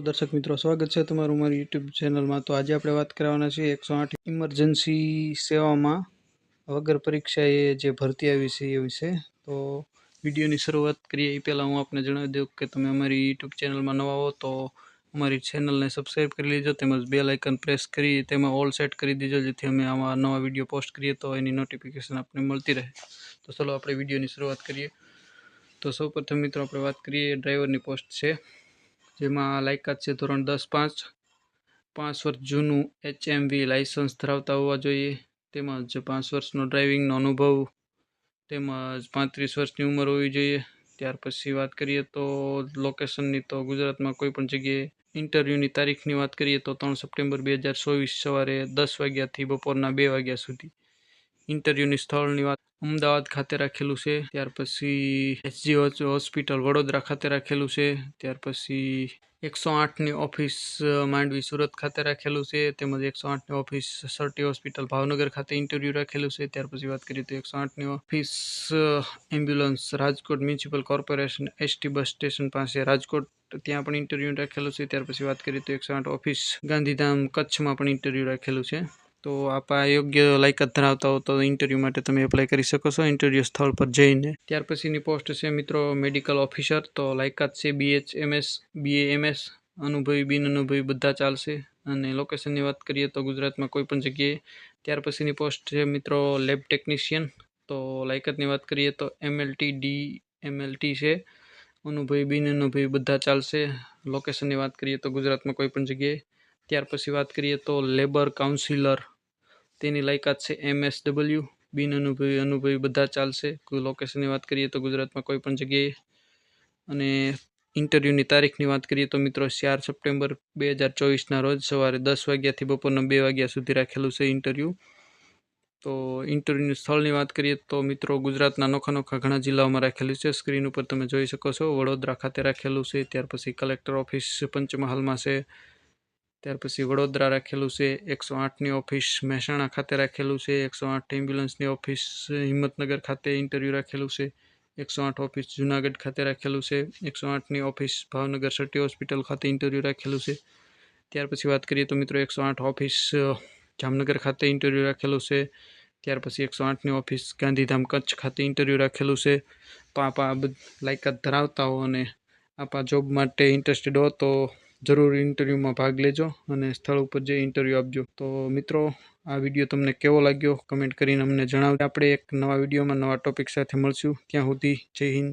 દર્શક મિત્રો, સ્વાગત છે તમારું મારી યુટ્યુબ ચેનલમાં। તો આજે આપણે વાત કરવાના છીએ 108 ઇમરજન્સી સેવામાં વગર પરીક્ષાએ જે ભરતી આવી છે એ વિશે। તો વિડીયોની શરૂઆત કરીએ એ પહેલાં હું આપને જણાવી દઉં કે તમે અમારી યુટ્યુબ ચેનલમાં નવા હો તો અમારી ચેનલને સબસ્ક્રાઈબ કરી લેજો, તેમજ બેલ આઇકન પ્રેસ કરી તેમાં ઓલ સેટ કરી દેજો, જેથી અમે આવા નવા વિડીયો પોસ્ટ કરીએ તો એની નોટિફિકેશન આપને મળતી રહે। તો ચલો આપણે વિડીયોની શરૂઆત કરીએ। તો સૌપ્રથમ મિત્રો આપણે વાત કરીએ ડ્રાઈવરની પોસ્ટ છે, જેમાં લાયકાત છે ધોરણ 10-5, 5 વર્ષ જૂનું HMV લાઇસન્સ ધરાવતા હોવા જોઈએ, તેમજ 5 વર્ષનો ડ્રાઇવિંગનો અનુભવ, તેમજ 35 વર્ષની ઉંમર હોવી જોઈએ। ત્યાર પછી વાત કરીએ તો લોકેશનની, તો ગુજરાતમાં કોઈ પણ જગ્યાએ। ઇન્ટરવ્યૂની તારીખની વાત કરીએ તો 3 સપ્ટેમ્બર 2024 સવારે 10 વાગ્યાથી બપોરના 2 વાગ્યા સુધી। ઇન્ટરવ્યૂની સ્થળની વાત અમદાવાદ ખાતે રાખેલું છે। ત્યાર પછી HG હોસ્પિટલ વડોદરા ખાતે રાખેલું છે। ત્યાર પછી 108ની ઓફિસ માંડવી સુરત ખાતે રાખેલું છે, તેમજ 108ની ઓફિસ સરટી હોસ્પિટલ ભાવનગર ખાતે ઇન્ટરવ્યૂ રાખેલું છે। ત્યાર પછી વાત કરીએ તો 108ની office ambulance Rajkot municipal corporation ST bus station પાસે રાજકોટ, ત્યાં પણ ઇન્ટરવ્યૂ રાખેલું છે। ત્યાર પછી વાત કરીએ તો 108 ઓફિસ ગાંધીધામ કચ્છમાં પણ ઇન્ટરવ્યૂ રાખેલું છે। તો આપ યોગ્ય લાયકાત ધરાવતા હો તો ઇન્ટરવ્યૂ માટે તમે એપ્લાય કરી શકો છો ઇન્ટરવ્યૂ સ્થળ પર જઈને। ત્યાર પછીની પોસ્ટ છે મિત્રો મેડિકલ ઓફિસર। તો લાયકાત છે BHMS BAMS, અનુભવી બિન અનુભવી બધા ચાલશે, અને લોકેશનની વાત કરીએ તો ગુજરાતમાં કોઈ પણ જગ્યાએ। ત્યાર પછીની પોસ્ટ છે મિત્રો લેબ ટેકનિશિયન। તો લાયકાતની વાત કરીએ તો MLT DMLT છે, અનુભવી બિન અનુભવી બધા ચાલશે, લોકેશનની વાત કરીએ તો ગુજરાતમાં કોઈ પણ જગ્યાએ। ત્યાર પછી વાત કરીએ તો લેબર કાઉન્સિલર, તેની લાયકાત છે MSW, બિન અનુભવી અનુભવી બધા ચાલશે, લોકેશનની વાત કરીએ તો ગુજરાતમાં કોઈ પણ જગ્યાએ। અને ઇન્ટરવ્યૂની તારીખની વાત કરીએ તો મિત્રો 4 સપ્ટેમ્બર 2024ના રોજ સવારે 10 વાગ્યાથી બપોરના 2 વાગ્યા સુધી રાખેલું છે ઇન્ટરવ્યૂ। તો ઇન્ટરવ્યૂની સ્થળની વાત કરીએ તો મિત્રો ગુજરાતના નોખા ઘણા જિલ્લાઓમાં રાખેલું છે, સ્ક્રીન ઉપર તમે જોઈ શકો છો। વડોદરા ખાતે રાખેલું છે, ત્યાર પછી કલેક્ટર ઓફિસ પંચમહાલમાં છે, ત્યાર પછી વડોદરા રાખેલું છે। 108ની ઓફિસ મહેસાણા ખાતે રાખેલું છે। 108 એમ્બ્યુલન્સની ઓફિસ હિંમતનગર ખાતે ઇન્ટરવ્યૂ રાખેલું છે। 108 ઓફિસ જુનાગઢ ખાતે રાખેલું છે। 108ની ઓફિસ ભાવનગર સરટી હોસ્પિટલ ખાતે ઇન્ટરવ્યૂ રાખેલું છે। ત્યાર પછી વાત કરીએ તો મિત્રો 108 ઓફિસ જામનગર ખાતે ઇન્ટરવ્યૂ રાખેલું છે। ત્યાર પછી 108ની ઓફિસ ગાંધીધામ કચ્છ ખાતે ઇન્ટરવ્યૂ રાખેલું છે। તો આપ આ લાયકાત ધરાવતા હો અને આપ આ જોબ માટે ઇન્ટરેસ્ટેડ હો તો જરૂર ઇન્ટરવ્યૂમાં ભાગ લેજો અને સ્થળ ઉપર જઈ ઇન્ટરવ્યૂ આપજો। તો મિત્રો આ વિડીયો તમને કેવો લાગ્યો કમેન્ટ કરીને અમને જણાવજો। આપણે એક નવા વિડીયોમાં નવા ટોપિક સાથે મળશું, ત્યાં સુધી જય હિન્દ।